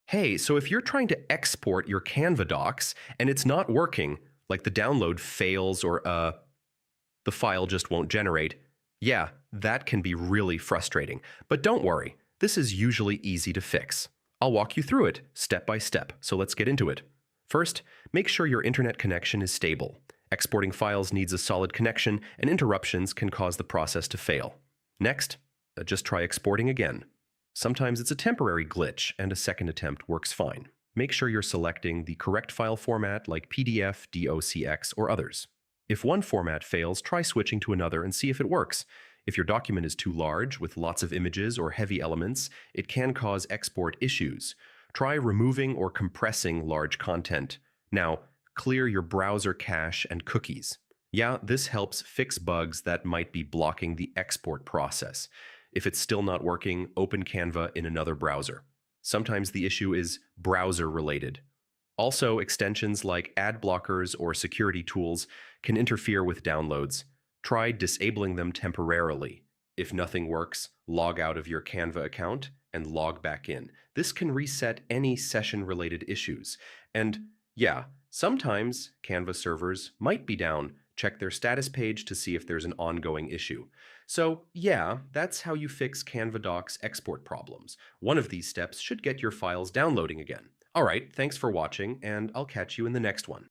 Hey, so if you're trying to export your Canva docs and it's not working, like the download fails or the file just won't generate, yeah, that can be really frustrating. But don't worry, this is usually easy to fix. I'll walk you through it step by step, so let's get into it. First, make sure your internet connection is stable. Exporting files needs a solid connection, and interruptions can cause the process to fail. Next, just try exporting again. Sometimes it's a temporary glitch, and a second attempt works fine. Make sure you're selecting the correct file format like PDF, DOCX, or others. If one format fails, try switching to another and see if it works. If your document is too large, with lots of images or heavy elements, it can cause export issues. Try removing or compressing large content. Now, clear your browser cache and cookies. Yeah, this helps fix bugs that might be blocking the export process. If it's still not working, open Canva in another browser. Sometimes the issue is browser related. Also, extensions like ad blockers or security tools can interfere with downloads. Try disabling them temporarily. If nothing works, log out of your Canva account and log back in. This can reset any session-related issues. And yeah, sometimes Canva servers might be down. Check their status page to see if there's an ongoing issue. So yeah, that's how you fix Canva Docs export problems. One of these steps should get your files downloading again. All right, thanks for watching, and I'll catch you in the next one.